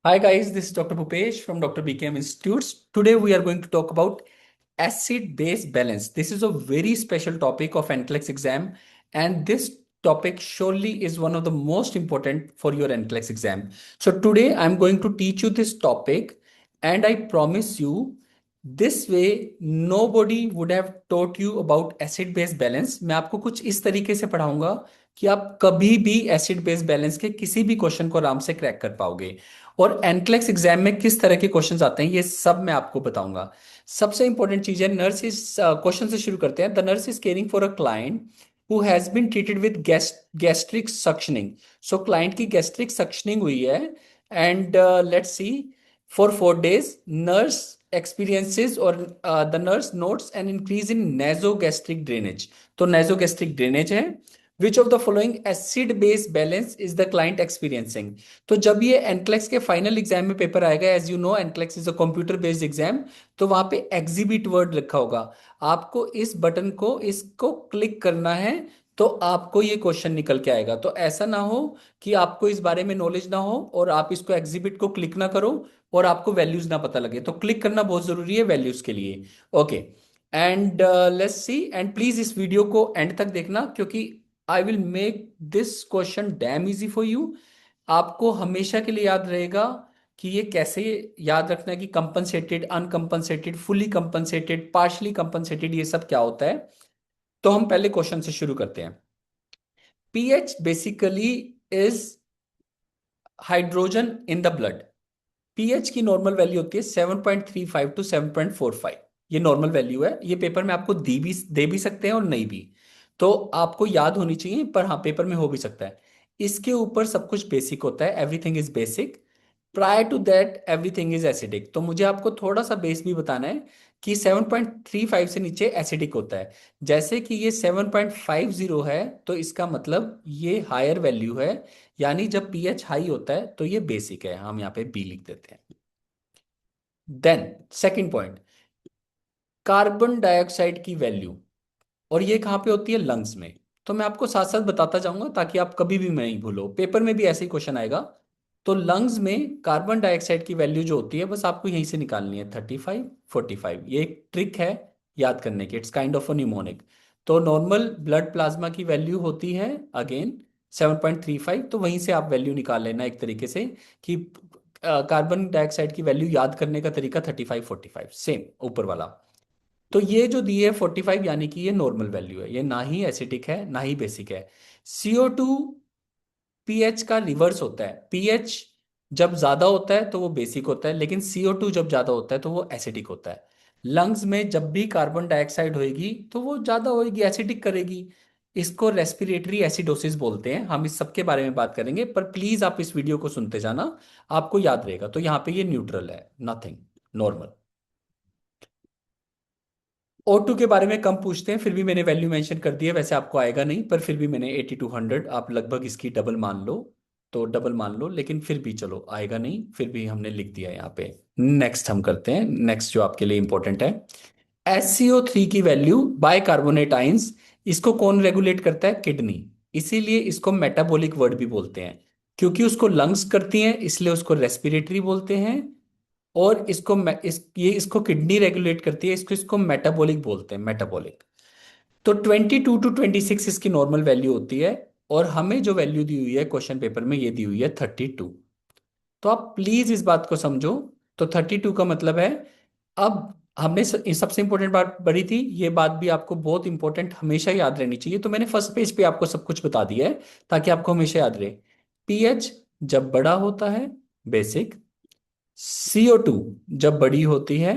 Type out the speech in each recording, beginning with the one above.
Hi guys, this is Dr. Bhupesh from Dr. BKM Institutes. Today we are going to talk about acid-base balance. This is a very special topic of NCLEX exam, and this topic surely is one of the most important for your NCLEX exam. So today I'm going to teach you this topic, and I promise you this way nobody would have taught you about acid-base balance. मैं आपको कुछ इस तरीके से पढ़ाऊंगा कि आप कभी भी एसिड बेस बैलेंस के किसी भी क्वेश्चन को आराम से क्रैक कर पाओगे। और एनक्लेक्स एग्जाम में किस तरह के क्वेश्चंस आते हैं ये सब मैं आपको बताऊंगा। सबसे इंपॉर्टेंट चीज है नर्स इज क्वेश्चन से शुरू करते हैं। The nurse is caring for a client who has been treated with gastric suctioning. So client की गैस्ट्रिक सक्शनिंग हुई है and let's see for 4 days nurse experiences or the nurse notes an increase in nasogastric drainage। तो nasogastric drainage है। which of the following acid base balance is the client experiencing। तो जब ये NCLEX के final exam में paper आएगा, as you know NCLEX is a computer based exam, तो वहां पे एग्जिबिट वर्ड लिखा होगा। आपको इस बटन को इसको क्लिक करना है तो आपको ये क्वेश्चन निकल के आएगा। तो ऐसा ना हो कि आपको इस बारे में नॉलेज ना हो और आप इसको एग्जिबिट को क्लिक ना करो और आपको वैल्यूज ना पता लगे। तो क्लिक करना बहुत जरूरी है वैल्यूज के लिए। Okay, and let's C, and please इस वीडियो को एंड तक देखना क्योंकि I will make this question dam easy for you. आपको हमेशा के लिए याद रहेगा कि ये कैसे याद रखना है कि compensated, uncompensated, fully compensated, partially compensated, ये सब क्या होता है। तो हम पहले क्वेश्चन से शुरू करते हैं। PH basically is hydrogen in the blood. PH की नॉर्मल वैल्यू होती है 7.35 टू 7.45। ये नॉर्मल वैल्यू है। ये पेपर में आपको दे भी सकते हैं और नहीं भी। तो आपको याद होनी चाहिए, पर हाँ पेपर में हो भी सकता है। इसके ऊपर सब कुछ बेसिक होता है, everything is basic. Prior to that everything is acidic. तो मुझे आपको थोड़ा सा बेस भी बताना है कि 7.35 से नीचे एसिडिक होता है। जैसे कि ये 7.50 है तो इसका मतलब ये हायर वैल्यू है, यानी जब पीएच हाई होता है तो ये बेसिक है। हम यहाँ पे बी लिख देते हैं। Then second point, carbon dioxide की वैल्यू, और ये कहाँ पे होती है? लंग्स में। तो मैं आपको साथ साथ बताता जाऊंगा ताकि आप कभी भी नहीं भूलो, पेपर में भी ऐसे ही क्वेश्चन आएगा। तो लंग्स में कार्बन डाइऑक्साइड की वैल्यू जो होती है बस आपको यहीं से निकालनी है, 35, 45। ये एक ट्रिक है याद करने की, it's kind of a mnemonic. तो नॉर्मल ब्लड प्लाज्मा की वैल्यू होती है अगेन 7.35। तो वहीं से आप वैल्यू निकाल लेना एक तरीके से कि कार्बन डाइऑक्साइड की वैल्यू याद करने का तरीका 35, 45 सेम ऊपर वाला। तो ये जो दी है 45, यानी कि ये नॉर्मल वैल्यू है, ये ना ही एसिडिक है ना ही बेसिक है। CO2 पीएच का रिवर्स होता है। पीएच जब ज्यादा होता है तो वो बेसिक होता है, लेकिन CO2 जब ज्यादा होता है तो वो एसिडिक होता है। लंग्स में जब भी कार्बन डाइऑक्साइड होएगी तो वो ज्यादा होएगी, एसिडिक करेगी। इसको रेस्पिरेटरी एसिडोसिस बोलते हैं। हम इस सब के बारे में बात करेंगे, पर प्लीज आप इस वीडियो को सुनते जाना, आपको याद रहेगा। तो यहाँ पे ये न्यूट्रल है, नथिंग, नॉर्मल। O2 के बारे में कम पूछते हैं, फिर भी मैंने वैल्यू मेंशन कर दी है। वैसे आपको आएगा नहीं, पर फिर भी मैंने 8200, आप लगभग इसकी डबल मान लो। तो डबल मान लो, लेकिन फिर भी चलो आएगा नहीं, फिर भी हमने लिख दिया यहाँ पे। नेक्स्ट हम करते हैं, नेक्स्ट जो आपके लिए इंपॉर्टेंट है, SCO3 की वैल्यू बाय कार्बोनेट आइंस। इसको कौन रेगुलेट करता है? किडनी। इसीलिए इसको मेटाबॉलिक वर्ड भी बोलते हैं, क्योंकि उसको लंग्स करती हैं, इसलिए उसको रेस्पिरेटरी बोलते हैं। और इसको ये इसको किडनी रेगुलेट करती है, इसको इसको मेटाबॉलिक बोलते हैं, मेटाबॉलिक। तो 22 टू 26 इसकी नॉर्मल वैल्यू होती है। और हमें जो वैल्यू दी हुई है क्वेश्चन पेपर में, ये दी हुई है 32। तो आप प्लीज इस बात को समझो। तो 32 का मतलब है, अब हमने सबसे इंपॉर्टेंट बात पढ़ी थी, ये बात भी आपको बहुत इंपॉर्टेंट हमेशा याद रहनी चाहिए। तो मैंने फर्स्ट पेज पे आपको सब कुछ बता दिया है ताकि आपको हमेशा याद रहे। पीएच जब बड़ा होता है बेसिक, CO2 जब बड़ी होती है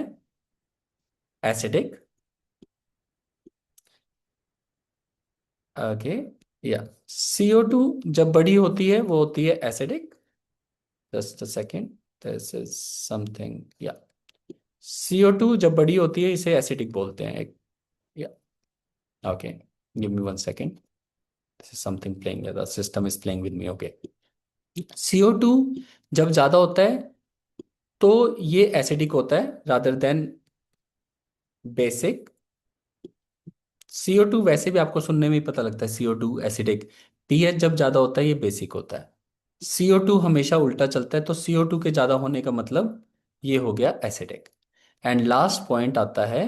एसिडिक। ओके, या CO2 जब बड़ी होती है वो होती है acidic. Just a second, this is something, या CO2 जब बड़ी होती है इसे एसिडिक बोलते हैं। या okay, give me 1 second, this is something playing, the system is playing with me. Okay, CO2 जब ज्यादा होता है तो ये एसिडिक होता है रादर देन बेसिक। CO2 वैसे भी आपको सुनने में ही पता लगता है, CO2 एसिडिक। पीएच जब ज्यादा होता है ये बेसिक होता है। CO2 हमेशा उल्टा चलता है, तो CO2 के ज्यादा होने का मतलब ये हो गया एसिडिक। एंड लास्ट पॉइंट आता है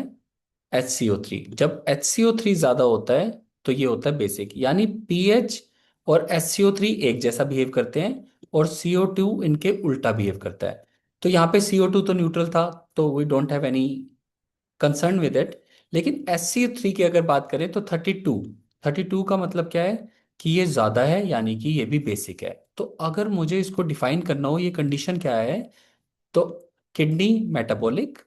HCO3। जब HCO3 ज्यादा होता है तो ये होता है बेसिक, यानी पीएच और HCO3 एक जैसा बिहेव करते हैं और CO2 इनके उल्टा बिहेव करता है। तो यहाँ पे CO2 तो न्यूट्रल था, तो we don't have any concern with it. लेकिन HCO3 की अगर बात करें तो 32, 32 का मतलब क्या है कि ये ज्यादा है, यानी कि ये भी बेसिक है। तो अगर मुझे इसको डिफाइन करना हो ये कंडीशन क्या है, तो किडनी मेटाबॉलिक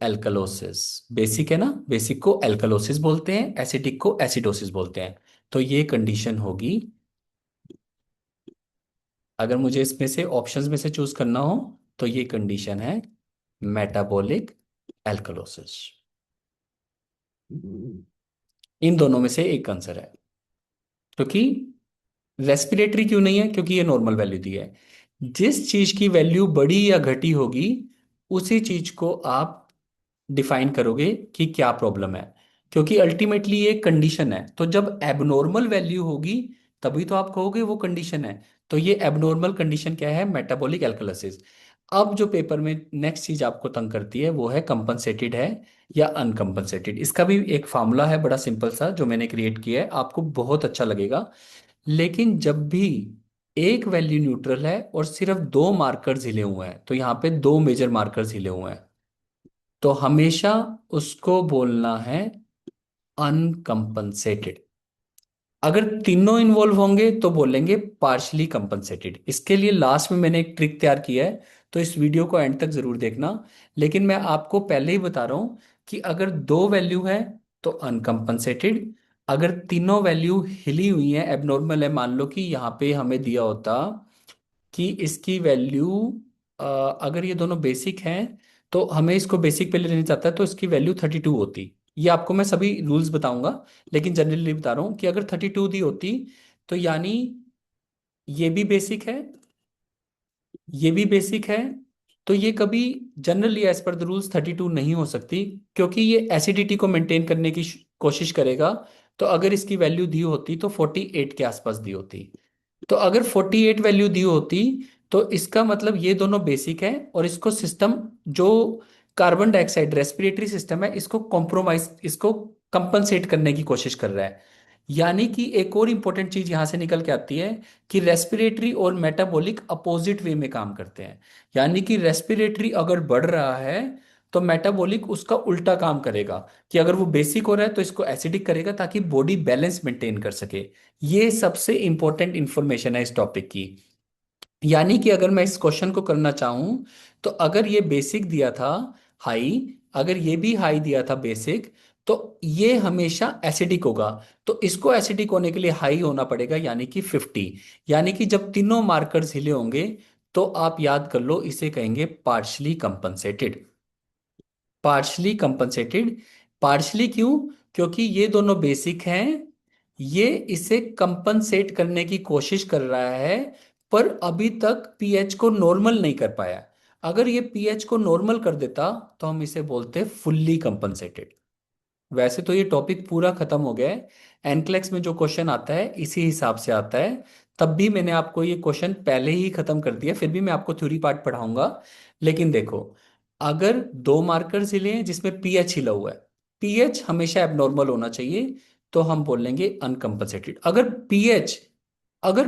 एल्कलोसिस। बेसिक है ना, बेसिक को एल्कलोसिस बोलते हैं, एसिडिक को एसिडोसिस बोलते हैं। तो ये कंडीशन होगी, अगर मुझे इसमें से ऑप्शंस में से चूज करना हो तो ये कंडीशन है मेटाबॉलिक एल्कलोसिस। इन दोनों में से एक आंसर है। क्योंकि रेस्पिरेटरी क्यों नहीं है, क्योंकि ये नॉर्मल वैल्यू दी है। जिस चीज की वैल्यू बड़ी या घटी होगी उसी चीज को आप डिफाइन करोगे कि क्या प्रॉब्लम है, क्योंकि अल्टीमेटली ये कंडीशन है। तो जब एबनॉर्मल वैल्यू होगी तभी तो आप कहोगे वो कंडीशन है। तो ये एबनॉर्मल कंडीशन क्या है, मेटाबॉलिक एल्कलिसिस। अब जो पेपर में नेक्स्ट चीज आपको तंग करती है वो है कंपनसेटेड है या अनकंपनसेटेड। इसका भी एक फार्मूला है बड़ा सिंपल सा जो मैंने क्रिएट किया है, आपको बहुत अच्छा लगेगा। लेकिन जब भी एक वैल्यू न्यूट्रल है और सिर्फ दो मार्कर्स हिले हुए हैं, तो यहाँ पे दो मेजर मार्कर्स हिले हुए हैं, तो हमेशा उसको बोलना है अनकंपनसेटेड। अगर तीनों इन्वॉल्व होंगे तो बोलेंगे पार्शली कंपनसेटेड। इसके लिए लास्ट में मैंने एक ट्रिक तैयार किया है, तो इस वीडियो को एंड तक जरूर देखना। लेकिन मैं आपको पहले ही बता रहा हूं कि अगर दो वैल्यू है तो अनकंपनसेटेड। अगर तीनों वैल्यू हिली हुई है, एबनॉर्मल है, मान लो कि यहाँ पे हमें दिया होता कि इसकी वैल्यू, अगर ये दोनों बेसिक हैं तो हमें इसको बेसिक पे लेना चाहता है तो इसकी वैल्यू 32 होती। ये आपको मैं सभी रूल्स बताऊंगा, लेकिन जनरली बता रहा हूं कि अगर 32 दी होती तो यानी ये भी बेसिक है, ये भी बेसिक है, तो ये कभी generally as per the rules 32 नहीं हो सकती, क्योंकि ये एसिडिटी को मेंटेन करने की कोशिश करेगा। तो अगर इसकी वैल्यू दी होती तो 48 के आसपास दी होती। तो अगर 48 वैल्यू दी होती तो इसका मतलब ये दोनों बेसिक है और इसको सिस्टम, जो कार्बन डाइऑक्साइड रेस्पिरेटरी सिस्टम है, इसको कॉम्प्रोमाइज, इसको कंपनसेट करने की कोशिश कर रहा है। यानी कि एक और इंपॉर्टेंट चीज यहां से निकल के आती है कि रेस्पिरेटरी और मेटाबॉलिक अपोजिट वे में काम करते हैं। यानी कि रेस्पिरेटरी अगर बढ़ रहा है तो मेटाबॉलिक उसका उल्टा काम करेगा, कि अगर वो बेसिक हो रहा है तो इसको एसिडिक करेगा ताकि बॉडी बैलेंस मेंटेन कर सके। ये सबसे इंपॉर्टेंट इंफॉर्मेशन है इस टॉपिक की। यानी कि अगर मैं इस क्वेश्चन को करना चाहूं तो अगर ये बेसिक दिया था हाई, अगर ये भी हाई दिया था बेसिक, तो ये हमेशा एसिडिक होगा। तो इसको एसिडिक होने के लिए हाई होना पड़ेगा, यानी कि 50। यानी कि जब तीनों मार्कर्स हिले होंगे तो आप याद कर लो, इसे कहेंगे partially compensated. Partially compensated. Partially क्यों, क्योंकि ये दोनों बेसिक हैं, ये इसे कंपनसेट करने की कोशिश कर रहा है पर अभी तक पीएच को नॉर्मल नहीं कर पाया। अगर ये पीएच को नॉर्मल कर देता तो हम इसे बोलते फुल्ली कंपनसेटेड। वैसे तो ये टॉपिक पूरा खत्म हो गया है, एनक्लेक्स में जो क्वेश्चन आता है इसी हिसाब से आता है। तब भी मैंने आपको ये क्वेश्चन पहले ही खत्म कर दिया, फिर भी मैं आपको थ्योरी पार्ट पढ़ाऊंगा। लेकिन देखो, अगर दो मार्कर्स हिले हैं जिसमें पीएच हिला हुआ है, पीएच हमेशा एबनॉर्मल होना चाहिए, तो हम बोलेंगे अनकंपनसेटेड। अगर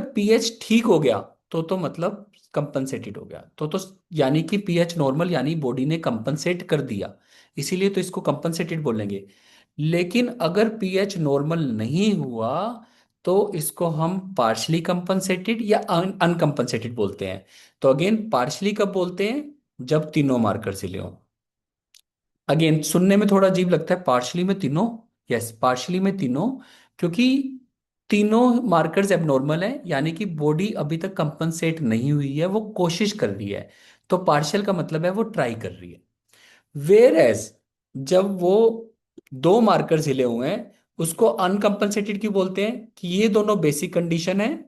पीएच ठीक हो गया तो मतलब कंपनसेटेड हो गया। तो यानी कि पीएच नॉर्मल, यानी बॉडी ने कंपनसेट कर दिया, इसीलिए तो इसको कंपनसेटेड बोलेंगे। लेकिन अगर पीएच नॉर्मल नहीं हुआ तो इसको हम पार्शली कंपनसेटेड या अनकंपनसेटेड बोलते हैं। तो अगेन पार्शली कब बोलते हैं, जब तीनों मार्कर सिले हों। अगेन सुनने में थोड़ा अजीब लगता है, पार्शली में तीनों, यस पार्शली में तीनों, क्योंकि तीनों मार्कर्स एबनॉर्मल है, यानी कि बॉडी अभी तक कंपनसेट नहीं हुई है, वो कोशिश कर रही है। तो पार्शियल का मतलब है वो ट्राई कर रही है। वेयर एज जब वो दो मार्कर्स हिले हुए हैं उसको अनकंपनसेटेड क्यों बोलते हैं, कि ये दोनों बेसिक कंडीशन है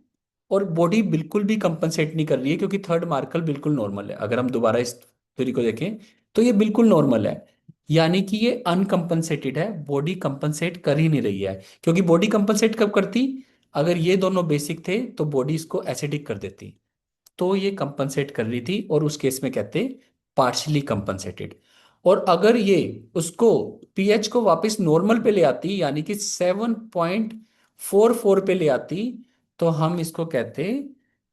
और बॉडी बिल्कुल भी कंपनसेट नहीं कर रही है, क्योंकि थर्ड मार्कर बिल्कुल नॉर्मल है। अगर हम दोबारा इस थ्योरी को देखें तो ये बिल्कुल नॉर्मल है, यानी कि ये अनकंपनसेटेड है, बॉडी कंपनसेट कर ही नहीं रही है। क्योंकि बॉडी कंपनसेट कब करती, अगर ये दोनों बेसिक थे तो बॉडी इसको एसिडिक कर देती, तो ये कंपनसेट कर रही थी और उस केस में कहते पार्शियली कंपनसेटेड। और अगर ये उसको पीएच को वापस नॉर्मल पे ले आती, यानी कि 7.44 पे ले आती, तो हम इसको कहते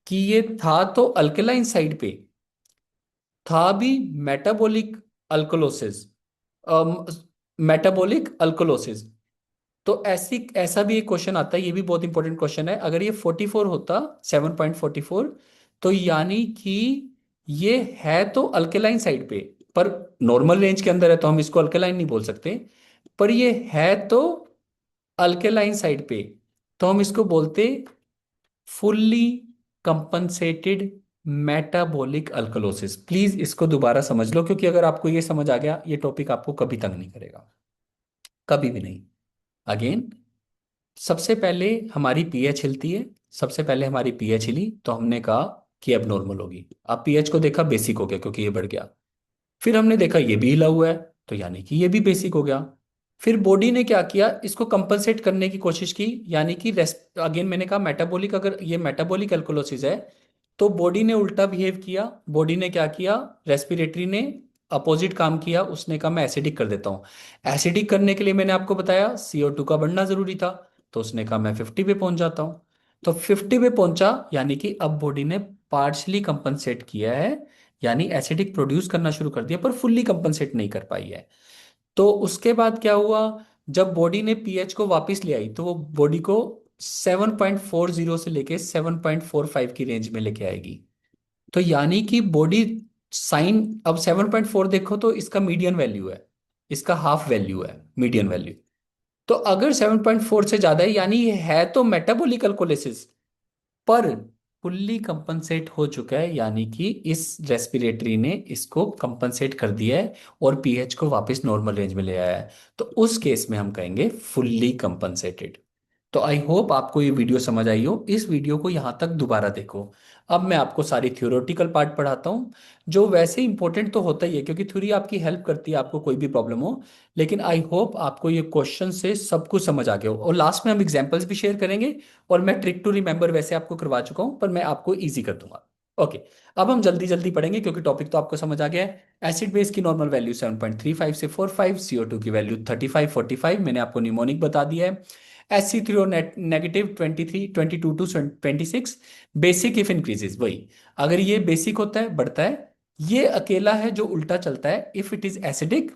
कि ये था तो अल्कलाइन साइड पे, था भी मेटाबॉलिक अल्कलोसिस, मेटाबॉलिक अल्कलोसिस। तो ऐसा भी एक क्वेश्चन आता है, ये भी बहुत इंपॉर्टेंट क्वेश्चन है। अगर ये 44 होता, 7.44, तो यानी कि ये है तो अल्केलाइन साइड पे, पर नॉर्मल रेंज के अंदर है तो हम इसको अल्केलाइन नहीं बोल सकते, पर ये है तो अल्केलाइन साइड पे, तो हम इसको बोलते fully compensated metabolic alkalosis. Please इसको दोबारा समझ लो, क्योंकि अगर आपको ये समझ आ गया, ये टॉपिक आपको कभी तंग नहीं करेगा, कभी भी नहीं। अगेन, सबसे पहले हमारी पीएच हिलती है, सबसे पहले हमारी पीएच हिली तो हमने कहा कि अब नॉर्मल होगी। अब पीएच को देखा बेसिक हो गया क्योंकि ये बढ़ गया। फिर हमने देखा ये भी हिला हुआ है, तो यानी कि ये भी बेसिक हो गया। फिर बॉडी ने क्या किया, इसको कंपनसेट करने की कोशिश की, यानी कि रेस्ट, अगेन मैंने कहा मेटाबॉलिक, अगर ये मेटाबॉलिक एल्कोलोसिस है तो बॉडी ने उल्टा बिहेव किया। बॉडी ने क्या किया, रेस्पिरेटरी ने अपोजिट काम किया, उसने कहा मैं एसिडिक कर देता हूँ। एसिडिक करने के लिए मैंने आपको बताया CO2 का बढ़ना जरूरी था, तो उसने कहा मैं 50 पे पहुंच जाता हूँ। तो 50 पे पहुंचा, यानी कि अब बॉडी ने पार्शली कंपनसेट किया है, यानी एसिडिक प्रोड्यूस करना शुरू कर दिया, पर फुल्ली कंपनसेट नहीं कर पाई है। तो उसके बाद क्या हुआ, जब बॉडी ने पीएच को वापस ले आई तो वो बॉडी को 7.40 से लेके 7.45 की रेंज में लेके आएगी। तो यानी कि बॉडी साइन, अब 7.4 देखो तो इसका मीडियन वैल्यू है, इसका हाफ वैल्यू है मीडियन वैल्यू। तो अगर 7.4 से ज्यादा है, यानी ये है तो मेटाबॉलिक अल्कोलिसिस, पर फुल्ली कंपनसेट हो चुका है, यानी कि इस रेस्पिरेटरी ने इसको कंपनसेट कर दिया है और पीएच को वापस नॉर्मल रेंज में ले आया है। तो उस केस में हम कहेंगे फुल्ली कंपनसेटेड। तो आई होप आपको ये वीडियो समझ आई हो। इस वीडियो को यहाँ तक दोबारा देखो। अब मैं आपको सारी थ्योरेटिकल पार्ट पढ़ाता हूँ, जो वैसे इंपॉर्टेंट तो होता ही है क्योंकि थ्योरी आपकी हेल्प करती है आपको कोई भी प्रॉब्लम हो। लेकिन आई होप आपको ये क्वेश्चन से सब कुछ समझ आ गया हो, और लास्ट में हम एग्जांपल्स भी शेयर करेंगे। और मैं ट्रिक टू रिमेंबर वैसे आपको करवा चुका हूं, पर मैं आपको इजी कर दूंगा। ओके, अब हम जल्दी जल्दी पढ़ेंगे क्योंकि टॉपिक तो आपको समझ आ गया है। एसिड बेस की नॉर्मल वैल्यू 7.35 से 45, CO2 की वैल्यू 35 45, मैंने आपको निमोनिक बता दिया है। SC3O negative 23 22 to 26। Basic if increases, वही, अगर ये बेसिक होता है बढ़ता है, ये अकेला है जो उल्टा चलता है, इफ इट इज एसिडिक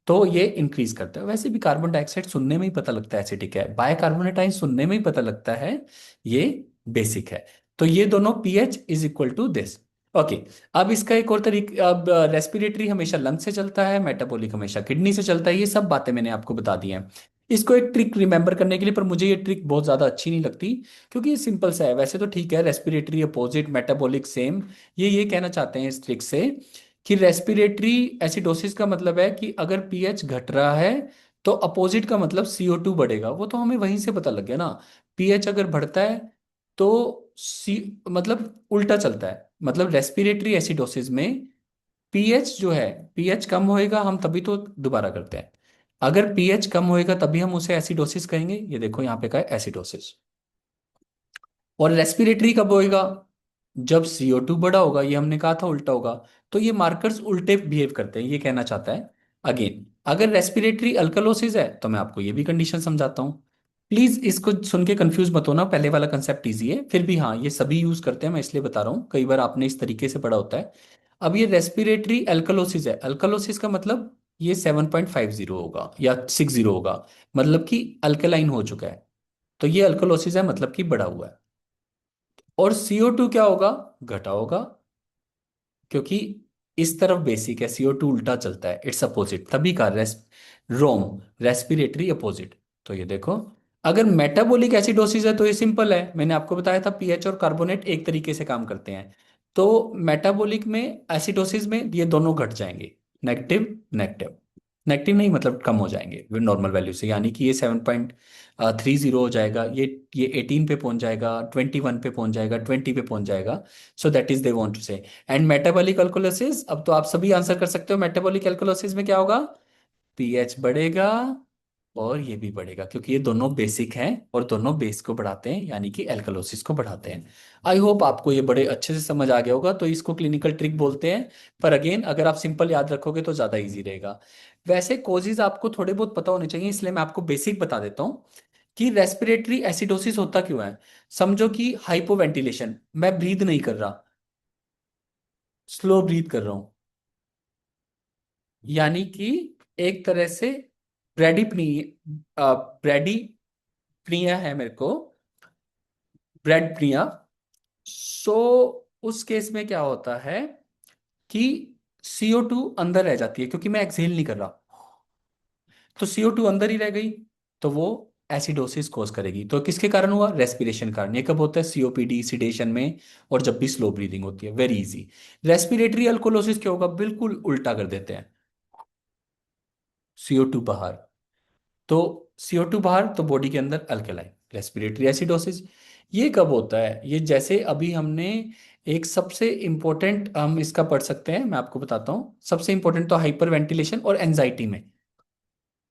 तो ये इंक्रीज करता है। वैसे भी कार्बन डाइऑक्साइड सुनने में ही पता लगता है एसिडिक है, बायकार्बोनेट आयन सुनने में ही पता लगता है ये बेसिक है। तो ये दोनों pH is equal to this. Okay, अब इसका एक और तरीका, अब रेस्पिरेटरी हमेशा लंग से चलता है, मेटाबॉलिक हमेशा किडनी से चलता है, ये सब बातें मैंने आपको बता दी हैं। इसको एक ट्रिक रिमेंबर करने के लिए, पर मुझे ये ट्रिक बहुत ज्यादा अच्छी नहीं लगती क्योंकि ये सिंपल सा है। वैसे तो ठीक है, रेस्पिरेटरी अपोजिट, मेटाबॉलिक सेम, ये कहना चाहते हैं इस ट्रिक से कि रेस्पिरेटरी एसिडोसिस का मतलब है कि अगर पीएच घट रहा है तो अपोजिट का मतलब CO2 बढ़ेगा। वो तो हमें वहीं से पता लग गया ना। पीएच अगर बढ़ता है तो मतलब उल्टा चलता है, मतलब रेस्पिरेटरी एसिडोसिस में पीएच जो है, पीएच कम होएगा हम तभी तो दोबारा करते हैं। अगर पीएच कम होएगा तभी हम उसे एसिडोसिस कहेंगे। ये देखो यहाँ पे का है एसिडोसिस। और रेस्पिरेटरी कब होएगा, जब CO2 बड़ा होगा, ये हमने कहा था उल्टा होगा। तो ये मार्कर्स उल्टे बिहेव करते हैं, ये कहना चाहता है। अगेन, अगर रेस्पिरेटरी अल्कलोसिस है तो मैं आपको ये भी कंडीशन समझाता हूँ। प्लीज इसको सुन के कंफ्यूज मत होना, पहले वाला कंसेप्ट इजी है, फिर भी हाँ ये सभी यूज करते हैं, मैं इसलिए बता रहा हूँ, कई बार आपने इस तरीके से पढ़ा होता है। अब ये रेस्पिरेटरी अल्कलोसिस है, अल्कलोसिस का मतलब ये 7.50 होगा या 60 होगा, मतलब कि अल्कलाइन हो चुका है। तो ये अल्कलोसिस है, मतलब कि बढ़ा हुआ है। और CO2 क्या होगा, घटा होगा, क्योंकि इस तरफ बेसिक है, CO2 उल्टा चलता है, इट्स अपोजिट, तभी का रोम, रेस्पिरेटरी अपोजिट। तो ये देखो, अगर मेटाबॉलिक एसिडोसिस है तो ये सिंपल है, मैंने आपको बताया था पीएच और कार्बोनेट एक तरीके से काम करते हैं। तो मेटाबॉलिक में, एसिडोसिस में ये दोनों घट जाएंगे, नेगेटिव नेगेटिव, नेगेटिव नहीं मतलब कम हो जाएंगे नॉर्मल वैल्यू से, यानी कि ये 7.30 हो जाएगा, ये 18 पे पहुंच जाएगा, 21 पे पहुंच जाएगा, 20 पे पहुंच जाएगा। So that is they want to say. And metabolic alkalosis, अब तो आप सभी आंसर कर सकते हो, मेटाबॉलिक अल्कोलिसिस में क्या होगा, पीएच बढ़ेगा, और ये भी बढ़ेगा क्योंकि ये दोनों बेसिक हैं और दोनों बेस को बढ़ाते हैं यानी कि एल्कलोसिस को बढ़ाते हैं। आई होप आपको ये बड़े अच्छे से समझ आ गया होगा। तो इसको क्लिनिकल ट्रिक बोलते हैं, पर अगेन अगर आप सिंपल याद रखोगे तो ज़्यादा इजी रहेगा। वैसे कोजेज आपको थोड़े बहुत पता होने चाहिए, इसलिए मैं आपको बेसिक बता देता हूँ कि रेस्पिरेटरी एसिडोसिस होता क्यों है। समझो कि हाइपोवेंटिलेशन, मैं ब्रीथ नहीं कर रहा, स्लो ब्रीथ कर रहा हूँ, यानी कि एक तरह से ब्रेडिप्नी ब्रेडिप्निया है मेरे को, ब्रेडप्निया। सो उस केस में क्या होता है कि CO2 अंदर रह जाती है क्योंकि मैं एक्सहेल नहीं कर रहा, तो CO2 अंदर ही रह गई, तो वो एसिडोसिस कॉज करेगी। तो किसके कारण हुआ? रेस्पिरेशन कारण। ये कब होता है? COPD, सिडेशन में, और जब भी स्लो ब्रीदिंग होती है। Very easy. रेस्पिरेटरी अल्कोलोसिस क्या होगा? बिल्कुल उल्टा कर देते हैं, CO2 बाहर। तो CO2 बाहर तो बॉडी के अंदर अल्कलाइन, रेस्पिरेटरी एसिडोसिस। ये कब होता है? ये जैसे अभी हमने एक सबसे इंपॉर्टेंट हम इसका पढ़ सकते हैं, मैं आपको बताता हूँ। सबसे इंपॉर्टेंट तो हाइपर वेंटिलेशन और एंजाइटी में,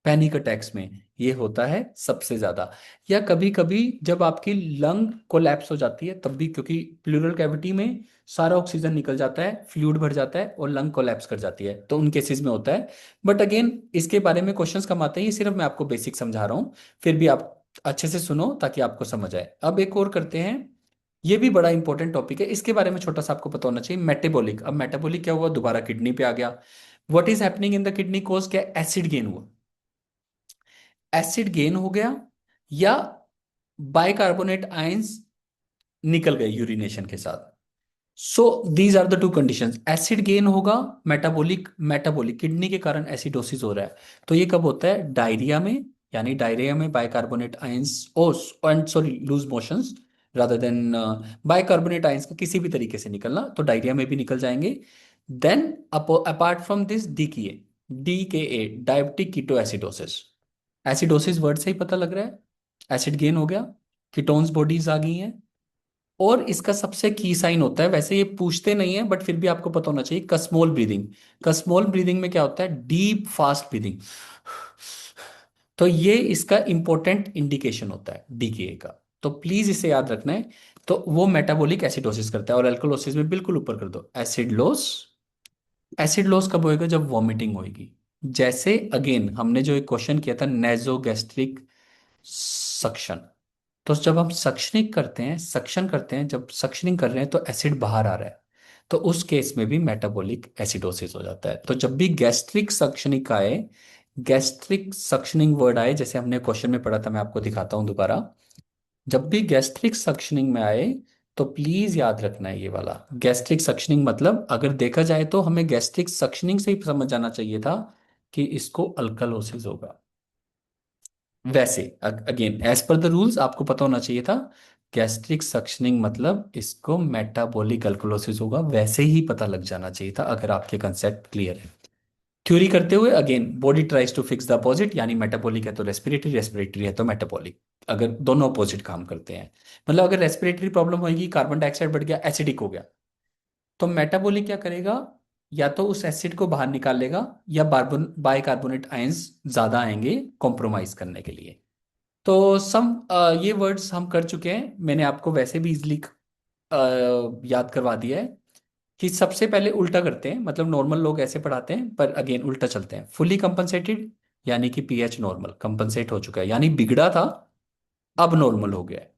पैनिक अटैक्स में ये होता है सबसे ज्यादा। या कभी कभी जब आपकी लंग कोलैप्स हो जाती है तब भी, क्योंकि प्लूरल कैविटी में सारा ऑक्सीजन निकल जाता है, फ्लूइड भर जाता है और लंग कोलैप्स कर जाती है, तो उन केसेस में होता है। बट अगेन इसके बारे में क्वेश्चंस कम आते हैं, ये सिर्फ मैं आपको बेसिक समझा रहा हूँ। फिर भी आप अच्छे से सुनो ताकि आपको समझ आए। अब एक और करते हैं, ये भी बड़ा इंपॉर्टेंट टॉपिक है, इसके बारे में छोटा सा आपको पता होना चाहिए। मेटाबॉलिक। अब मेटाबॉलिक क्या हुआ? दोबारा किडनी पे आ गया। What is happening in the kidney? Cause क्या? एसिड गेन हुआ, एसिड गेन हो गया, या बाइकार्बोनेट आयंस निकल गए यूरिनेशन के साथ। So these are the two conditions. Acid gain होगा, मेटाबॉलिक, मेटाबॉलिक किडनी के कारण एसिडोसिस हो रहा है। तो ये कब होता है? डायरिया में, यानी डायरिया में बाइकार्बोनेट आयंस ओस and sorry loose motions rather than bicarbonate ions का किसी भी तरीके से निकलना, तो डायरिया में भी निकल जाएंगे। Then apart from this DKA, diabetic keto acidosis. Acidosis word से ही पता लग रहा है, एसिड गेन हो गया, कीटोन्स बॉडीज आ गई हैं। और इसका सबसे की साइन होता है, वैसे ये पूछते नहीं है बट फिर भी आपको पता होना चाहिए, कस्मोल ब्रीदिंग। कस्मोल ब्रीदिंग में क्या होता है? Deep fast breathing. तो ये इसका इंपॉर्टेंट इंडिकेशन होता है DKA का, तो प्लीज इसे याद रखना है। तो वो मेटाबॉलिक एसिडोसिस करता है। और अल्कोलोसिस में बिल्कुल ऊपर कर दो, एसिड लॉस। एसिड लॉस कब होएगा? जब वॉमिटिंग होएगी। जैसे अगेन हमने जो एक क्वेश्चन किया था, नेजोगैस्ट्रिक सक्शन। तो जब हम सक्शनिंग करते हैं, सक्शन करते हैं, जब सक्शनिंग कर रहे हैं तो एसिड बाहर आ रहा है, तो उस केस में भी मेटाबॉलिक एसिडोसिस हो जाता है। तो जब भी गैस्ट्रिक सक्शनिंग आए, गैस्ट्रिक सक्शनिंग वर्ड आए, जैसे हमने क्वेश्चन में पढ़ा था, मैं आपको दिखाता हूं दोबारा। जब भी गैस्ट्रिक सक्शनिंग में आए तो प्लीज याद रखना है ये वाला। गैस्ट्रिक सक्शनिंग मतलब अगर देखा जाए तो हमें गैस्ट्रिक सक्शनिंग से ही समझ जाना चाहिए था कि इसको अल्कलोसिस होगा। वैसे again as per the rules आपको पता होना चाहिए था, गैस्ट्रिक सक्शनिंग मतलब इसको मेटाबॉलिक अल्कलोसिस होगा, वैसे ही पता लग जाना चाहिए था अगर आपके कंसेप्ट क्लियर है। थ्योरी करते हुए again, body tries to fix the opposite, यानी मेटाबॉलिक है तो रेस्पिरेटरी, रेस्पिरेटरी है तो मेटाबॉलिक। अगर दोनों अपोजिट काम करते हैं, मतलब अगर रेस्पिरेटरी प्रॉब्लम होगी, कार्बन डाइऑक्साइड बढ़ गया, एसिडिक हो गया, तो मेटाबॉलिक क्या करेगा? या तो उस एसिड को बाहर निकाल लेगा, या बाइकार्बोनेट आयंस ज्यादा आएंगे कॉम्प्रोमाइज करने के लिए। तो ये वर्ड्स हम कर चुके हैं, मैंने आपको वैसे भी इजली याद करवा दिया है। कि सबसे पहले उल्टा करते हैं, मतलब नॉर्मल लोग ऐसे पढ़ाते हैं, पर अगेन उल्टा चलते हैं। फुली कंपनसेटेड, यानी कि पीएच नॉर्मल, कंपनसेट हो चुका है, यानी बिगड़ा था अब नॉर्मल हो गया है।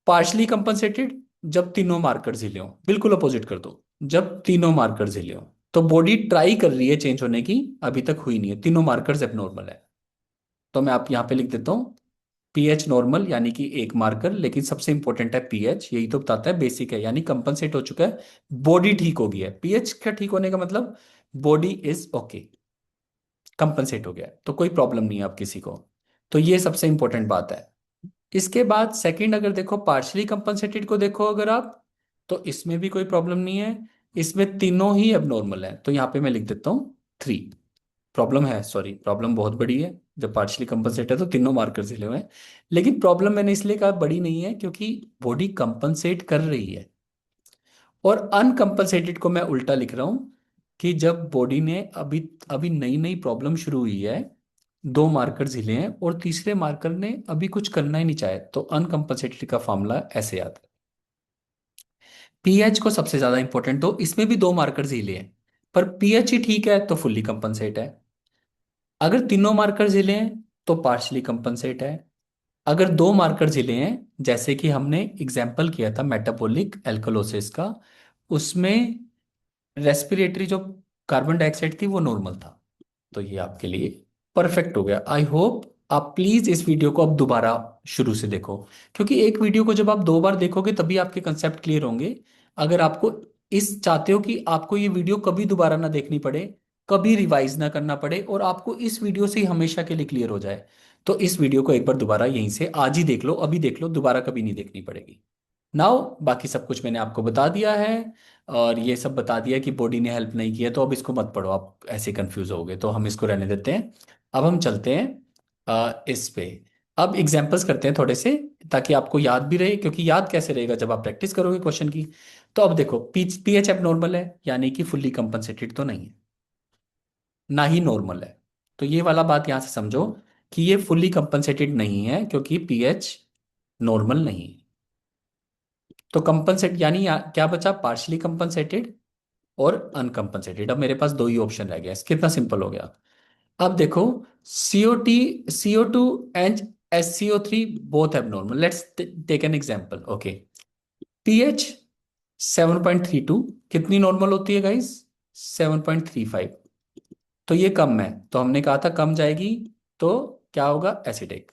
पार्शली कंपनसेटेड, जब तीनों मार्कर्स हिले हों, बिल्कुल अपोजिट कर दो। जब तीनों मार्कर्स हिले हों, तो बॉडी ट्राई कर रही है चेंज होने की, अभी तक हुई नहीं है, तीनों मार्कर्स एबनॉर्मल है। तो मैं आप यहाँ पे लिख देता हूँ, पीएच नॉर्मल, यानी कि एक मार्कर, लेकिन सबसे इंपॉर्टेंट है पीएच, यही तो बताता है बेसिक है, यानी कंपनसेट हो चुका है, बॉडी ठीक हो गई है। पीएच का ठीक होने का मतलब बॉडी इज ओके, कंपनसेट हो गया है, तो कोई प्रॉब्लम नहीं है अब किसी को। तो ये सबसे इंपॉर्टेंट बात है। इसके बाद सेकंड, अगर देखो पार्शली कंपनसेटेड को देखो अगर आप, तो इसमें भी कोई प्रॉब्लम नहीं है, इसमें तीनों ही अब नॉर्मल है, तो यहाँ पे मैं लिख देता हूँ 3। प्रॉब्लम है, सॉरी, प्रॉब्लम बहुत बड़ी है। जब पार्शली कंपनसेट है तो तीनों मार्कर हिले हुए हैं। लेकिन प्रॉब्लम मैंने इसलिए कहा बड़ी नहीं है क्योंकि बॉडी कंपनसेट कर रही है। और अनकंपनसेटेड को मैं उल्टा लिख रहा हूं, कि जब बॉडी ने अभी अभी नई नई प्रॉब्लम शुरू हुई है, दो मार्कर्स हिले हैं और तीसरे मार्कर ने अभी कुछ करना ही नहीं चाहे, तो अनकंपनसेटेड का फॉर्मूला ऐसे याद है। पीएच को सबसे ज्यादा इंपॉर्टेंट, तो इसमें भी दो मार्कर्स हिले हैं, पर पीएच ही ठीक है तो फुल्ली कंपनसेट है। अगर तीनों मार्कर्स हिले हैं तो पार्शली कंपनसेट है। अगर दो मार्कर्स हिले हैं, जैसे कि हमने एग्जाम्पल किया था मेटाबॉलिक एल्कलोसिस का, उसमें रेस्पिरेटरी जो कार्बन डाइऑक्साइड थी वो नॉर्मल था। तो ये आपके लिए परफेक्ट हो गया। आई होप आप प्लीज इस वीडियो को अब दोबारा शुरू से देखो, क्योंकि एक वीडियो को जब आप दो बार देखोगे तभी आपके कंसेप्ट क्लियर होंगे। अगर आपको इस चाहते हो कि आपको ये वीडियो कभी दोबारा ना देखनी पड़े, कभी रिवाइज ना करना पड़े और आपको इस वीडियो से ही हमेशा के लिए क्लियर हो जाए, तो इस वीडियो को एक बार दोबारा यहीं से आज ही देख लो, अभी देख लो, दोबारा कभी नहीं देखनी पड़ेगी। नाउ बाकी सब कुछ मैंने आपको बता दिया है, और ये सब बता दिया कि बॉडी ने हेल्प नहीं किया, तो अब इसको मत पढ़ो, आप ऐसे कंफ्यूज होगे, तो हम इसको रहने देते हैं। अब हम चलते हैं इस पे। अब एग्जाम्पल्स करते हैं थोड़े से, ताकि आपको याद भी रहे, क्योंकि याद कैसे रहेगा जब आप प्रैक्टिस करोगे क्वेश्चन की। तो अब देखो, पीएच एबनॉर्मल है, यानी कि फुल्ली कंपनसेटेड तो नहीं है, ना ही नॉर्मल है। तो ये वाला बात यहां से समझो कि ये फुल्ली कंपनसेटेड नहीं है, क्योंकि पीएच नॉर्मल नहीं है। तो कंपनसेट यानी क्या बचा, पार्शली कंपनसेटेड और अनकंपनसेटेड। अब मेरे पास दो ही ऑप्शन रह गया, कितना सिंपल हो गया। अब देखो, CO2 and SCO3 both abnormal. Let's take an example. Okay, pH 7.32 कितनी नॉर्मल होती है गाइस, 7.35। तो ये कम है, तो हमने कहा था कम जाएगी, तो क्या होगा, एसिडिक।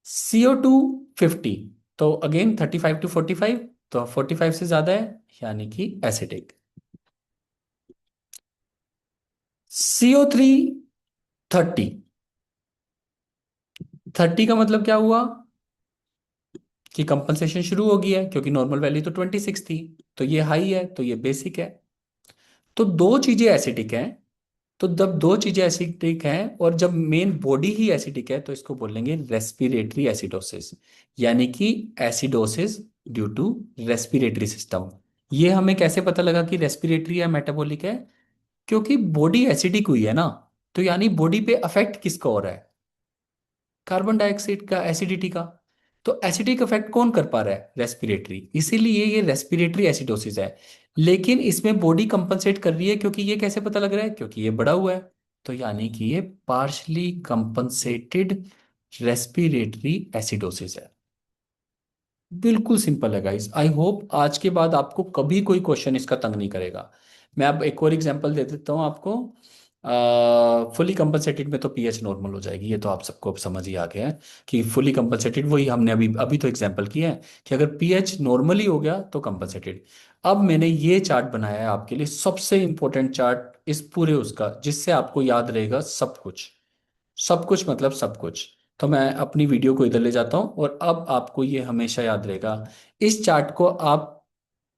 CO2 50, तो अगेन 35 to 45, तो 45 से ज्यादा है, यानी कि एसिडिक। CO3 30, 30 का मतलब क्या हुआ कि कंपनसेशन शुरू हो गई है, क्योंकि नॉर्मल वैल्यू तो 26 थी, तो ये हाई है, तो ये बेसिक है। तो दो चीजें एसिडिक हैं, तो जब दो चीजें एसिडिक हैं और जब मेन बॉडी ही एसिडिक है, तो इसको बोलेंगे रेस्पिरेटरी एसिडोसिस, यानी कि acidosis due to respiratory system. ये हमें कैसे पता लगा कि रेस्पिरेटरी या मेटाबॉलिक है, क्योंकि बॉडी एसिडिक हुई है ना, तो यानी बॉडी पे अफेक्ट किसका हो रहा है, कार्बन डाइऑक्साइड का, एसिडिटी का। तो एसिडिक इफेक्ट कौन कर पा रहा है, रेस्पिरेटरी, इसीलिए ये रेस्पिरेटरी एसिडोसिस है। लेकिन इसमें बॉडी कंपनसेट कर रही है, क्योंकि ये कैसे पता लग रहा है, क्योंकि ये बढ़ा हुआ है, तो यानी कि ये पार्शली कंपनसेटेड रेस्पिरेटरी एसिडोसिस है। बिल्कुल सिंपल है गाइस। आई होप आज के बाद आपको कभी कोई क्वेश्चन इसका तंग नहीं करेगा। मैं अब एक और एग्जांपल दे देता हूँ आपको। फुली कंपनसेटेड में तो पीएच नॉर्मल हो जाएगी, ये तो आप सबको अब समझ ही आ गया है कि फुली कंपनसेटेड, वही हमने अभी अभी तो एग्जांपल किया है कि अगर पीएच नॉर्मली हो गया तो कंपनसेटेड। अब मैंने ये चार्ट बनाया है आपके लिए, सबसे इंपॉर्टेंट चार्ट इस पूरे उसका, जिससे आपको याद रहेगा सब कुछ, सब कुछ मतलब सब कुछ। तो मैं अपनी वीडियो को इधर ले जाता हूँ, और अब आपको ये हमेशा याद रहेगा। इस चार्ट को आप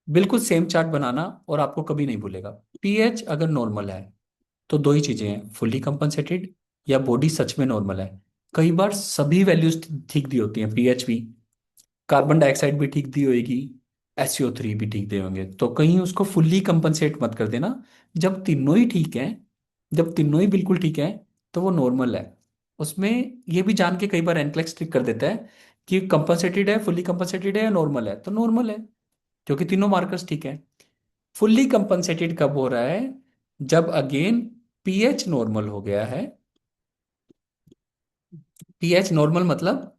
बिल्कुल सेम चार्ट बनाना, और आपको कभी नहीं भूलेगा। पीएच अगर नॉर्मल है तो दो ही चीजें हैं, फुल्ली कंपनसेटेड या बॉडी सच में नॉर्मल है। कई बार सभी वैल्यूज ठीक दी होती हैं, पीएच भी, कार्बन डाइऑक्साइड भी ठीक दी होगी, SCO3 भी ठीक दिए होंगे, तो कहीं उसको फुल्ली कंपनसेट मत कर देना। जब तीनों ही ठीक हैं, जब तीनों ही बिल्कुल ठीक है, तो वो नॉर्मल है। उसमें ये भी जान के कई बार एनक्लेक्स ट्रिक कर देता है कि कंपनसेटेड है, फुल्ली कंपनसेटेड है या नॉर्मल है, तो नॉर्मल है, क्योंकि तीनों मार्कर्स ठीक है। फुल्ली कंपनसेटेड कब हो रहा है, जब अगेन पीएच नॉर्मल हो गया है। पीएच नॉर्मल मतलब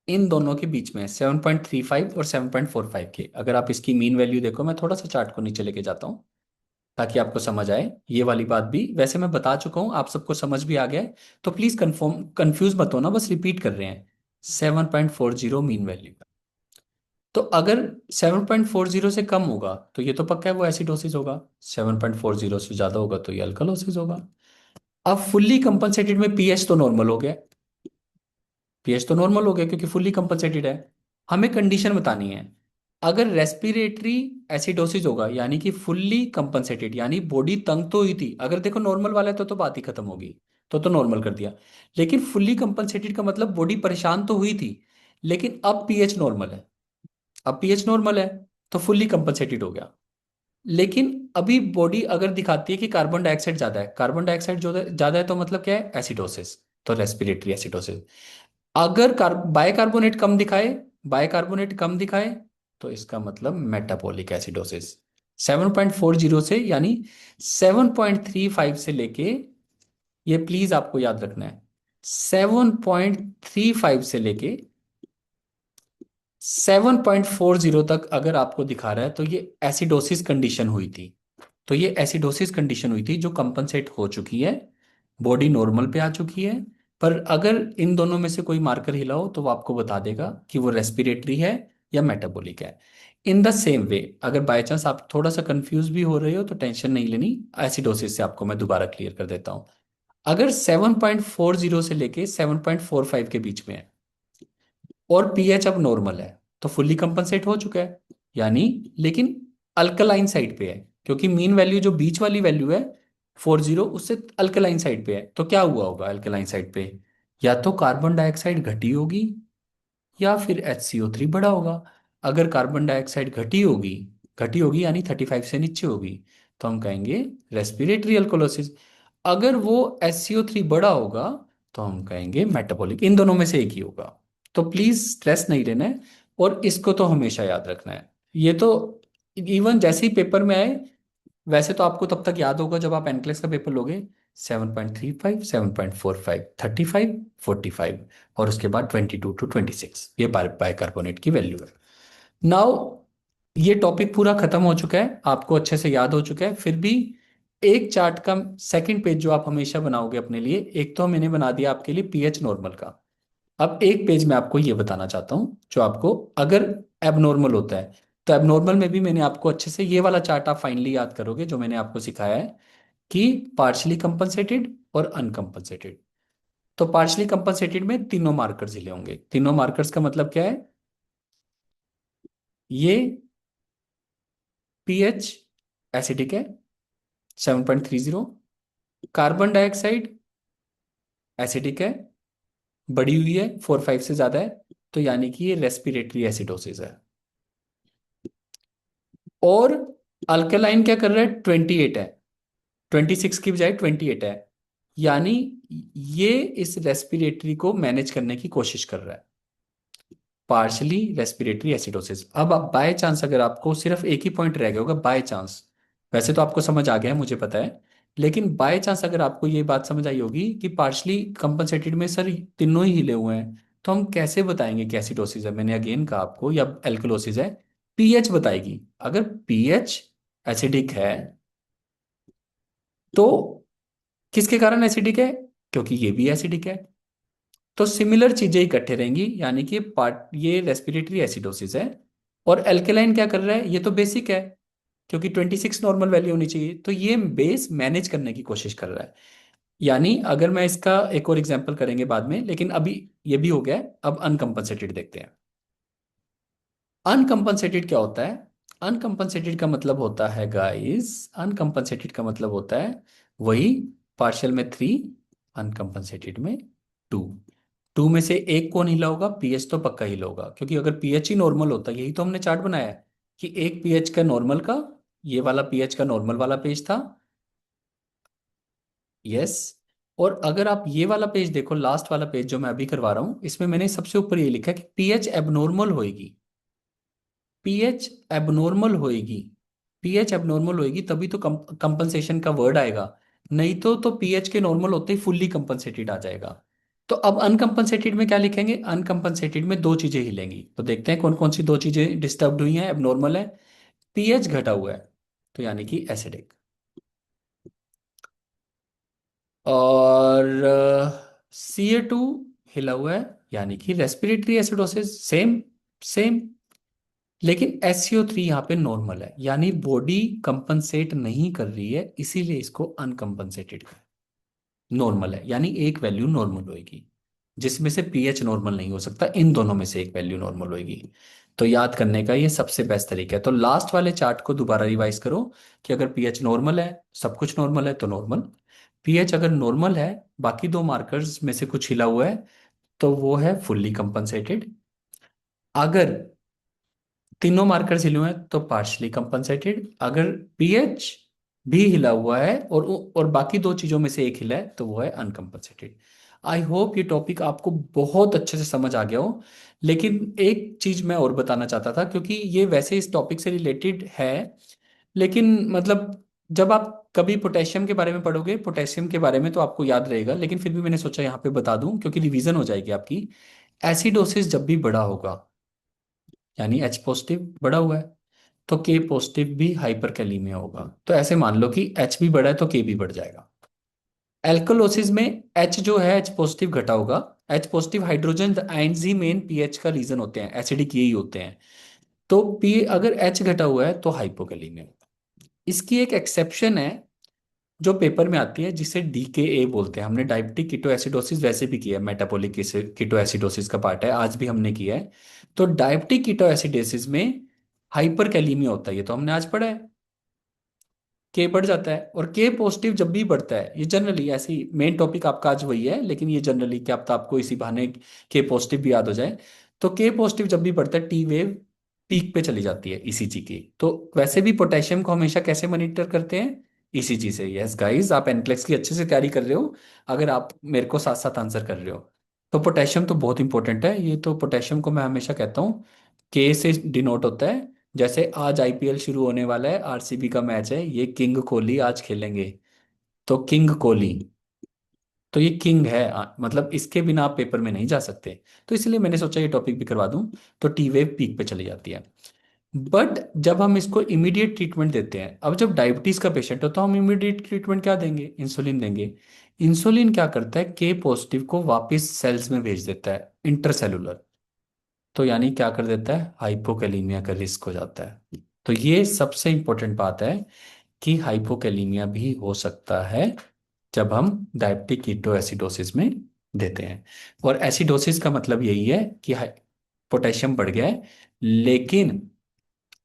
इन दोनों के बीच में 7.35 और 7.45 के, अगर आप इसकी मीन वैल्यू देखो, मैं थोड़ा सा चार्ट को नीचे लेके जाता हूँ ताकि आपको समझ आए। ये वाली बात भी वैसे मैं बता चुका हूँ, आप सबको समझ भी आ गया है, तो प्लीज कंफर्म कंफ्यूज मत होना, बस रिपीट कर रहे हैं। 7.40 मीन वैल्यू, तो अगर 7.40 से कम होगा तो ये तो पक्का है वो एसिडोसिस होगा, 7.40 से ज्यादा होगा तो ये अल्कलोसिस होगा। अब फुल्ली कंपनसेटेड में पीएच तो नॉर्मल हो गया, पीएच तो नॉर्मल हो गया क्योंकि फुल्ली कंपनसेटेड है। हमें कंडीशन बतानी है, अगर रेस्पिरेटरी एसिडोसिस होगा, यानी कि फुल्ली कंपनसेटेड, यानी बॉडी तंग तो हुई थी, अगर देखो नॉर्मल वाला है तो बात ही खत्म होगी, तो नॉर्मल कर दिया। लेकिन फुल्ली कंपनसेटेड का मतलब बॉडी परेशान तो हुई थी, लेकिन अब पीएच नॉर्मल है, अब पीएच नॉर्मल है, तो फुल्ली कंपनसेटेड हो गया। लेकिन अभी बॉडी अगर दिखाती है कि कार्बन डाइऑक्साइड ज्यादा है, कार्बन डाइऑक्साइड जो ज्यादा है तो मतलब क्या है, एसिडोसिस, तो रेस्पिरेटरी एसिडोसिस। अगर बाइकार्बोनेट कम दिखाए, बाइकार्बोनेट कम दिखाए, तो इसका मतलब मेटाबॉलिक एसिडोसिस। 7.40 से, यानी 7.35 से लेके, ये प्लीज आपको याद रखना है, 7.35 से लेके 7.40 तक अगर आपको दिखा रहा है तो ये एसिडोसिस कंडीशन हुई थी। तो ये एसिडोसिस कंडीशन हुई थी जो कंपनसेट हो चुकी है, बॉडी नॉर्मल पे आ चुकी है। पर अगर इन दोनों में से कोई मार्कर हिला हो तो वो आपको बता देगा कि वो रेस्पिरेटरी है या मेटाबॉलिक है। इन द सेम वे, अगर बाय चांस आप थोड़ा सा कंफ्यूज भी हो रहे हो तो टेंशन नहीं लेनी, एसिडोसिस से आपको मैं दोबारा क्लियर कर देता हूं। अगर 7.40 से लेके 7.45 के बीच में है और पीएच अब नॉर्मल है, तो फुल्ली कंपनसेट हो चुका है, यानी, लेकिन अल्कलाइन साइड पे है, क्योंकि मीन वैल्यू जो बीच वाली वैल्यू है 40, उससे अल्कलाइन साइड पे है। तो क्या हुआ होगा अल्कलाइन साइड पे, या तो कार्बन डाइऑक्साइड घटी होगी या फिर HCO3 बढ़ा होगा। अगर कार्बन डाइऑक्साइड घटी होगी, घटी होगी यानी 35 से नीचे होगी, तो हम कहेंगे रेस्पिरेटरी अल्कोलोसिस। अगर वो HCO3 बढ़ा होगा तो हम कहेंगे मेटाबॉलिक। इन दोनों में से एक ही होगा। तो प्लीज स्ट्रेस नहीं लेना है, और इसको तो हमेशा याद रखना है। ये तो इवन जैसे ही पेपर में आए, वैसे तो आपको तब तक याद होगा जब आप एनक्लेक्स का पेपर लोगे। 7.35, 7.45, 35, 45, और उसके बाद 22 to 26, ये बाइकार्बोनेट की वैल्यू है। नाउ ये टॉपिक पूरा खत्म हो चुका है, आपको अच्छे से याद हो चुका है। फिर भी एक चार्ट का सेकंड पेज जो आप हमेशा बनाओगे अपने लिए, एक तो मैंने बना दिया आपके लिए पीएच नॉर्मल का। अब एक पेज में आपको ये बताना चाहता हूं जो आपको, अगर एबनॉर्मल होता है, तो एबनॉर्मल में भी मैंने आपको अच्छे से ये वाला चार्ट आप फाइनली याद करोगे जो मैंने आपको सिखाया है, कि पार्शली कंपनसेटेड और अनकंपनसेटेड। तो पार्शली कंपनसेटेड में तीनों मार्कर्स हिले होंगे। तीनों मार्कर्स का मतलब क्या है, ये पीएच एसिडिक है 7.30, कार्बन डाइऑक्साइड एसिडिक है, बढ़ी हुई है 4-5 से ज्यादा है, तो यानी कि ये रेस्पिरेटरी एसिडोसिस है। और अल्कलाइन क्या कर रहा है, 28 है, 26 की बजाय 28 है, यानी ये इस रेस्पिरेटरी को मैनेज करने की कोशिश कर रहा है, पार्शली रेस्पिरेटरी एसिडोसिस। अब बाय चांस अगर आपको सिर्फ एक ही पॉइंट रह गया होगा, बाय चांस, वैसे तो आपको समझ आ गया है मुझे पता है, लेकिन बाय चांस अगर आपको ये बात समझ आई होगी कि पार्शली कंपनसेटेड में सर तीनों ही हिले हुए हैं, तो हम कैसे बताएंगे कि एसिडोसिस है, मैंने अगेन कहा आपको, या एल्कलोसिस है, पीएच बताएगी। अगर पीएच एसिडिक है तो किसके कारण एसिडिक है, क्योंकि ये भी एसिडिक है, तो सिमिलर चीजें इकट्ठे रहेंगी, यानी कि पार्ट ये रेस्पिरेटरी एसिडोसिस है। और एल्केलाइन क्या कर रहा है, ये तो बेसिक है, क्योंकि 26 नॉर्मल वैल्यू होनी चाहिए, तो ये बेस मैनेज करने की कोशिश कर रहा है। यानी अगर मैं इसका एक और एग्जांपल करेंगे बाद में, लेकिन अभी ये भी हो गया है, अब अनकंपनसेटेड देखते हैं। अनकंपनसेटेड क्या होता है, अनकंपनसेटेड का मतलब होता है गाइस, अनकंपनसेटेड का मतलब होता है वही, पार्शियल में 3, अनकंपनसेटेड में 2। 2 में से एक कौन हिला होगा, पीएच तो पक्का हिला होगा, क्योंकि अगर पीएच ही नॉर्मल होता, यही तो हमने चार्ट बनाया है कि एक पीएच का नॉर्मल का, ये वाला पीएच का नॉर्मल वाला पेज था, यस। और अगर आप ये वाला पेज देखो, लास्ट वाला पेज जो मैं अभी करवा रहा हूं, इसमें मैंने सबसे ऊपर ये लिखा है कि पीएच एबनॉर्मल होएगी, पीएच एबनॉर्मल होएगी, पीएच एबनॉर्मल होएगी तभी तो कंपनसेशन का वर्ड आएगा, नहीं तो पीएच के नॉर्मल होते ही फुल्ली कंपनसेटेड आ जाएगा। तो अब अनकंपनसेटेड में क्या लिखेंगे, अनकंपनसेटेड में दो चीजें हिलेंगी, तो देखते हैं कौन कौन सी दो चीजें डिस्टर्ब हुई हैं, एबनॉर्मल है, पीएच घटा हुआ है, तो यानी कि एसिडिक, और Ca2 हिला हुआ है, यानी कि रेस्पिरेटरी एसिडोसिस, सेम सेम। लेकिन SCO3 यहाँ पे नॉर्मल है, यानी बॉडी कंपनसेट नहीं कर रही है, इसीलिए इसको अनकंपनसेटेड है। नॉर्मल है यानी एक वैल्यू नॉर्मल होएगी, जिसमें से पीएच नॉर्मल नहीं हो सकता, इन दोनों में से एक वैल्यू नॉर्मल होएगी। तो याद करने का ये सबसे बेस्ट तरीका है। तो लास्ट वाले चार्ट को दोबारा रिवाइज करो, कि अगर पीएच नॉर्मल है, सब कुछ नॉर्मल है तो नॉर्मल, पीएच अगर नॉर्मल है, बाकी दो मार्कर्स में से कुछ हिला हुआ है, तो वो है फुल्ली कंपनसेटेड। अगर तीनों मार्कर्स हिले हुए हैं तो पार्शली कंपनसेटेड। अगर पीएच भी हिला हुआ है और बाकी दो चीजों में से एक हिला है तो वो है अनकंपनसेटेड। आई होप ये टॉपिक आपको बहुत अच्छे से समझ आ गया हो। लेकिन एक चीज मैं और बताना चाहता था, क्योंकि ये वैसे इस टॉपिक से रिलेटेड है, लेकिन मतलब जब आप कभी पोटेशियम के बारे में पढ़ोगे, पोटेशियम के बारे में तो आपको याद रहेगा, लेकिन फिर भी मैंने सोचा यहाँ पे बता दूं क्योंकि रिवीजन हो जाएगी आपकी। एसिडोसिस जब भी बड़ा होगा, यानी एच पॉजिटिव बड़ा हुआ है, तो के पॉजिटिव भी हाइपरकैलेमिया होगा। तो ऐसे मान लो कि एच भी बढ़ा है तो के भी बढ़ जाएगा। एल्कोलोसिस में एच जो है एच पॉजिटिव घटा होगा। एच पॉजिटिव हाइड्रोजन आयंस ही मेन पीएच का रीजन होते हैं, एसिडिक यही होते हैं। तो पी अगर एच घटा हुआ है तो हाइपोकैलेमिया होगा। इसकी एक एक्सेप्शन है जो पेपर में आती है, जिसे डीकेए बोलते हैं। हमने डायबिटिक कीटोएसिडोसिस वैसे भी किया है, मेटाबॉलिक कीटोएसिडोसिस का पार्ट है, आज भी हमने किया है। तो डायबिटिक कीटोएसिडोसिस में हाइपरकैलेमिया होता है, ये तो हमने आज पढ़ा है। के बढ़ जाता है, और के पॉजिटिव जब भी बढ़ता है, ये जनरली ऐसी मेन टॉपिक आपका आज वही है, लेकिन ये जनरली क्या पता आपको इसी बहाने के पॉजिटिव भी याद हो जाए। तो के पॉजिटिव जब भी बढ़ता है टी वेव पीक पे चली जाती है ईसीजी की। तो वैसे भी पोटेशियम को हमेशा कैसे मॉनिटर करते हैं? ईसीजी से। यस गाइस, आप एनक्लेक्स की अच्छे से तैयारी कर रहे हो, अगर आप मेरे को साथ साथ आंसर कर रहे हो। तो पोटेशियम तो बहुत इंपॉर्टेंट है। ये तो पोटेशियम को मैं हमेशा कहता हूँ के से डिनोट होता है। जैसे आज आईपीएल शुरू होने वाला है, आरसीबी का मैच है, ये किंग कोहली आज खेलेंगे, तो किंग कोहली, तो ये किंग है। मतलब इसके बिना आप पेपर में नहीं जा सकते। तो इसलिए मैंने सोचा ये टॉपिक भी करवा दूं। तो टी वेव पीक पे चली जाती है। बट जब हम इसको इमीडिएट ट्रीटमेंट देते हैं, अब जब डायबिटीज का पेशेंट हो तो हम इमीडिएट ट्रीटमेंट क्या देंगे? इंसुलिन देंगे। इंसुलिन क्या करता है? के पॉजिटिव को वापस सेल्स में भेज देता है, इंटरसेलुलर। तो यानी क्या कर देता है? हाइपोकैलीमिया का रिस्क हो जाता है। तो ये सबसे इंपॉर्टेंट बात है कि हाइपोकैलीमिया भी हो सकता है जब हम डायबिटिक कीटोएसिडोसिस में देते हैं। और एसिडोसिस का मतलब यही है कि पोटेशियम बढ़ गया है। लेकिन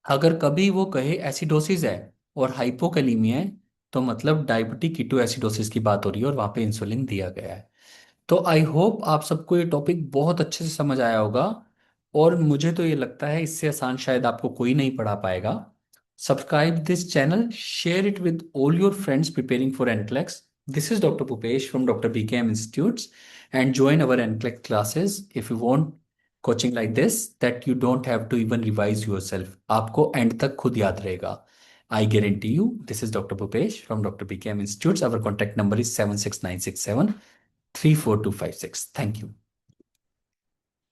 अगर कभी वो कहे एसिडोसिस है और हाइपोकैलीमिया है, तो मतलब डायबिटिक कीटोएसिडोसिस की बात हो रही है और वहां पे इंसुलिन दिया गया है। तो आई होप आप सबको ये टॉपिक बहुत अच्छे से समझ आया होगा। और मुझे तो ये लगता है इससे आसान शायद आपको कोई नहीं पढ़ा पाएगा। Subscribe this channel, share it with all your friends preparing for NCLEX। This is doctor Bhupesh from doctor BKM Institutes, and join our NCLEX classes if you want coaching like this, that you don't have to even revise yourself, आपको and तक खुद याद रहेगा। I guarantee you. This is Dr. Bhupesh from Dr. BKM Institutes. Our contact number is 76967 34256. Thank you.